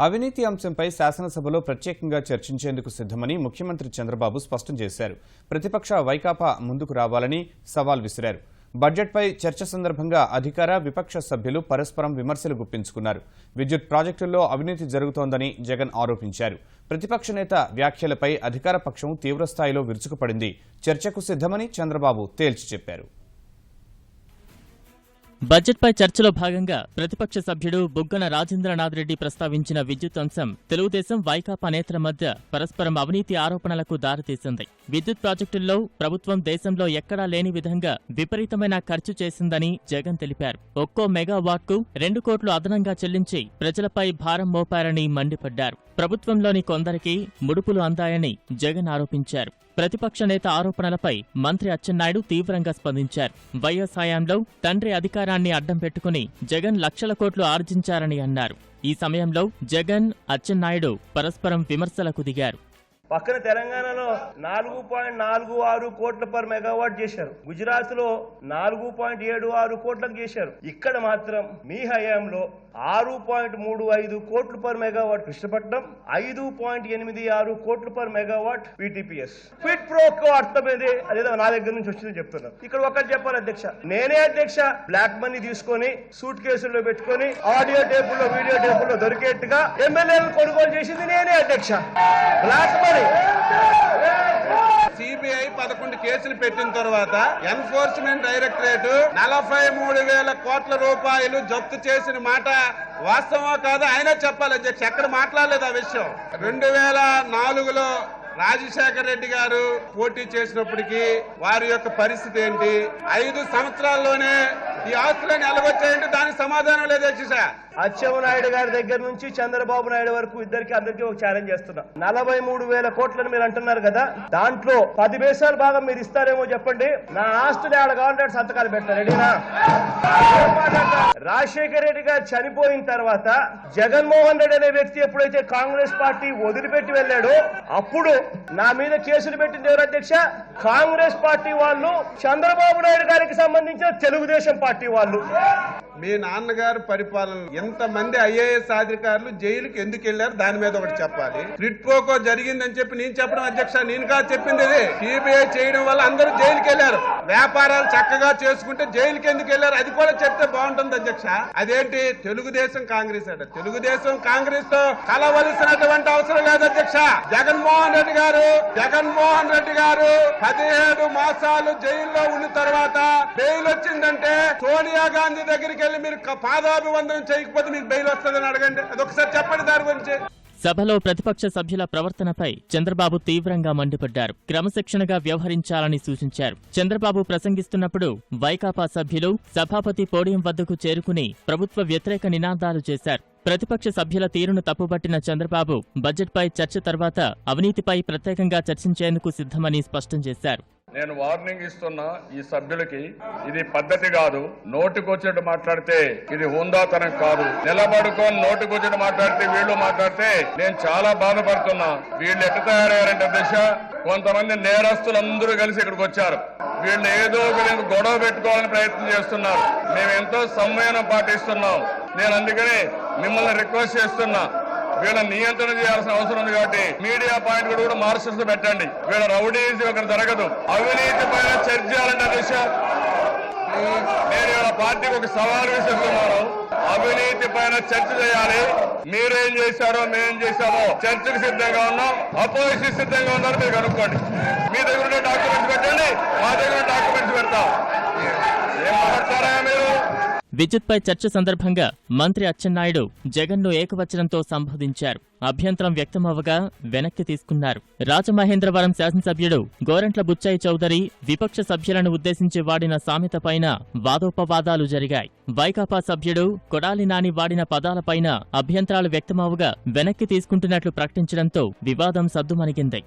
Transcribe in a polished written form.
అవినీతి అంశంపై శాసనసభలో ప్రత్యేకంగా చర్చించేందుకు సిద్ధమని ముఖ్యమంత్రి చంద్రబాబు స్పష్టం చేశారు. ప్రతిపక్ష వైకాపా ముందుకు రావాలని సవాల్ విసిరారు. బడ్జెట్పై చర్చ సందర్భంగా అధికార విపక్ష సభ్యులు పరస్పరం విమర్శలు గుప్పించుకున్నారు. విద్యుత్ ప్రాజెక్టుల్లో అవినీతి జరుగుతోందని జగన్ ఆరోపించారు. ప్రతిపక్ష నేత వ్యాఖ్యలపై అధికార పక్షం తీవ్రస్థాయిలో విరుచుకుపడింది. చర్చకు సిద్ధమని చంద్రబాబు తేల్చి చెప్పారు. బడ్జెట్పై చర్చలో భాగంగా ప్రతిపక్ష సభ్యుడు బుగ్గన రాజేంద్రనాథ్ రెడ్డి ప్రస్తావించిన విద్యుత్ అంశం తెలుగుదేశం వైకాపా నేతల మధ్య పరస్పరం అవినీతి ఆరోపణలకు దారితీసింది. విద్యుత్ ప్రాజెక్టుల్లో ప్రభుత్వం దేశంలో ఎక్కడా లేని విధంగా విపరీతమైన ఖర్చు చేసిందని జగన్ తెలిపారు. ఒక్కో మెగావాట్కు 2 కోట్లు అదనంగా చెల్లించి ప్రజలపై భారం మోపారని మండిపడ్డారు. ప్రభుత్వంలోని కొందరికి ముడుపులు అందాయని జగన్ ఆరోపించారు. ప్రతిపక్ష నేత ఆరోపణలపై మంత్రి అచ్చెన్నాయుడు తీవ్రంగా స్పందించారు. వైఎస్ హయాంలో తండ్రి అధికారాన్ని అడ్డం పెట్టుకుని జగన్ లక్షల కోట్లు ఆర్జించారని అన్నారు. ఈ సమయంలో జగన్, అచ్చెన్నాయుడు పరస్పరం విమర్శలకు దిగారు. పక్కన తెలంగాణలో 4.46 కోట్ల పర్ మెగావాట్ చేశారు. గుజరాత్ లో 4.76 కోట్లకు చేశారు. ఇక్కడ మాత్రం మీ హయాంలో 6.35 కోట్లు పర్ మెగావాట్ కృష్ణపట్నం, 5.86 కోట్లు పర్ మెగావాట్ పీటీపీఎస్. క్విట్ ప్రోకో అర్థమేది అదేదో నా దగ్గర నుంచి వచ్చిందని చెప్తున్నారు. ఇక్కడ ఒకటి చెప్పాలి అధ్యక్ష, నేనే అధ్యక్ష బ్లాక్ మనీ తీసుకొని సూట్ కేసుల్లో పెట్టుకొని ఆడియో టేపుల్లో వీడియో టేపుల్లో దొరికేట్టుగా ఎమ్మెల్యేలు కొనుగోలు చేసింది నేనే అధ్యక్ష. బ్లాక్ మనీ సిబిఐ 11 కేసులు పెట్టిన తర్వాత ఎన్ఫోర్స్మెంట్ డైరెక్టరేట్ 43,000 కోట్ల రూపాయలు జప్తు చేసిన మాట వాస్తవమా కాదా ఆయన చెప్పాలి అధ్యక్ష. ఎక్కడ మాట్లాడలేదు ఆ విషయం. 2004లో రాజశేఖర రెడ్డి గారు పోటీ చేసినప్పటికీ వారి యొక్క పరిస్థితి ఏంటి, 5 సంవత్సరాల్లోనే ఈ ఆస్తులను ఎలాగొచ్చాయంటే దానికి సమాధానం లేదు అధ్యక్ష. అచ్చెన్నాయుడు గారి దగ్గర నుంచి చంద్రబాబు నాయుడు వరకు అందరికీ ఒక ఛాలెంజ్ చేస్తున్నా. 43,000 కోట్లని మీరు అంటున్నారు కదా, దాంట్లో 10 పైసలు భాగం మీరు ఇస్తారేమో చెప్పండి. నా ఆస్తులు ఆడ కావాలంటే సంతకాలు పెడతారు. రెడీనా? రాజశేఖర రెడ్డి గారు చనిపోయిన తర్వాత జగన్మోహన్ రెడ్డి అనే వ్యక్తి ఎప్పుడైతే కాంగ్రెస్ పార్టీ వదిలిపెట్టి వెళ్ళాడో అప్పుడు నా మీద కేసులు పెట్టింది ఎవరు అధ్యక్ష? కాంగ్రెస్ పార్టీ వాళ్ళు, చంద్రబాబు నాయుడు గారికి సంబంధించిన తెలుగుదేశం పార్టీ వాళ్ళు. మీ నాన్నగారు పరిపాలన ఎంతమంది ఐఏఎస్ అధికారులు జైలుకి ఎందుకు వెళ్లారు దాని మీద ఒకటి చెప్పాలి. క్విట్ ప్రోకో జరిగిందని చెప్పి నేను చెప్పడం అధ్యక్ష, నేను కాదు చెప్పింది. ఇది సిబిఐ చేయడం వల్ల అందరూ జైలుకి వెళ్లారు. వ్యాపారాలు చక్కగా చేసుకుంటే జైలుకి ఎందుకు వెళ్లారు అది కూడా చెప్తే బాగుంటుంది అధ్యక్ష. అదేంటి తెలుగుదేశం కాంగ్రెస్ అట, తెలుగుదేశం కాంగ్రెస్ తో కలవలసినటువంటి అవసరం లేదు అధ్యక్ష. జగన్మోహన్ రెడ్డి గారు 17 మాసాలు జైల్లో ఉన్న తర్వాత బెయిల్ వచ్చిందంటే సోనియా గాంధీ దగ్గరికి వెళ్ళి మీరు పాదాభివందనం చేయకపోతే మీకు బెయిల్ వస్తుందని అడగండి. అదొకసారి చెప్పండి దాని గురించి. సభలో ప్రతిపక్ష సభ్యుల ప్రవర్తనపై చంద్రబాబు తీవ్రంగా మండిపడ్డారు. క్రమశిక్షణగా వ్యవహరించాలని సూచించారు. చంద్రబాబు ప్రసంగిస్తున్నప్పుడు వైకాపా సభ్యులు సభాపతి పోడియం వద్దకు చేరుకుని ప్రభుత్వ వ్యతిరేక నినాదాలు చేశారు. ప్రతిపక్ష సభ్యుల తీరును తప్పుపట్టిన చంద్రబాబు బడ్జెట్పై చర్చ తర్వాత అవినీతిపై ప్రత్యేకంగా చర్చించేందుకు సిద్ధమని స్పష్టం చేశారు. నేను వార్నింగ్ ఇస్తున్నా ఈ సభ్యులకి, ఇది పద్ధతి కాదు. నోటికొచ్చేట్టు మాట్లాడితే ఇది హుందాతనం కాదు. నిలబడుకొని నోటికొచ్చేట్టు మాట్లాడితే వీళ్ళు మాట్లాడితే నేను చాలా బాధపడుతున్నా. వీళ్ళు ఎట్లా తయారయ్యారంటే దశ, కొంతమంది నేరస్తులందరూ కలిసి ఇక్కడికి వచ్చారు. వీళ్ళు ఏదో ఒక గొడవ పెట్టుకోవాలని ప్రయత్నం చేస్తున్నారు. మేము ఎంతో సంయమనం పాటిస్తున్నాం. నేను అందుకని మిమ్మల్ని రిక్వెస్ట్ చేస్తున్నా, వీళ్ళ నియంత్రణ చేయాల్సిన అవసరం ఉంది. కాబట్టి మీడియా పాయింట్ కూడా మార్షల్స్ పెట్టండి. వీళ్ళ రౌడీజం ఇక్కడ జరగదు. అవినీతి పైన చర్చ చేయాలంటే దిశ, నేను వీళ్ళ పార్టీకి ఒక సవాల్ విసురుతున్నాను. అవినీతి పైన చర్చ చేయాలి. మీరేం చేశారో మేమేం చేశామో చర్చకు సిద్ధంగా ఉన్నాం. అపోజిషన్ సిద్ధంగా ఉన్నారు. మీరు కనుక్కోండి. మీ దగ్గర డాక్యుమెంట్స్ పెట్టండి, మా దగ్గర డాక్యుమెంట్స్ పెడతాం. ఏం మాట్లాడతారా మీరు? విద్యుత్పై చర్చ సందర్భంగా మంత్రి అచ్చెన్నాయుడు జగన్ను ఏకవచనంతో సంబోధించారు. అభ్యంతరం వ్యక్తమవగా వెనక్కి తీసుకున్నారు. రాజమహేంద్రవరం శాసనసభ్యుడు గోరంట్ల బుచ్చయ్య చౌదరి విపక్ష సభ్యులను ఉద్దేశించి వాడిన సామెతపైన వాదోపవాదాలు జరిగాయి. వైకాపా సభ్యుడు కొడాలి నాని వాడిన పదాలపైన అభ్యంతరాలు వ్యక్తమవగా వెనక్కి తీసుకుంటున్నట్లు ప్రకటించడంతో వివాదం సద్దుమణిగింది.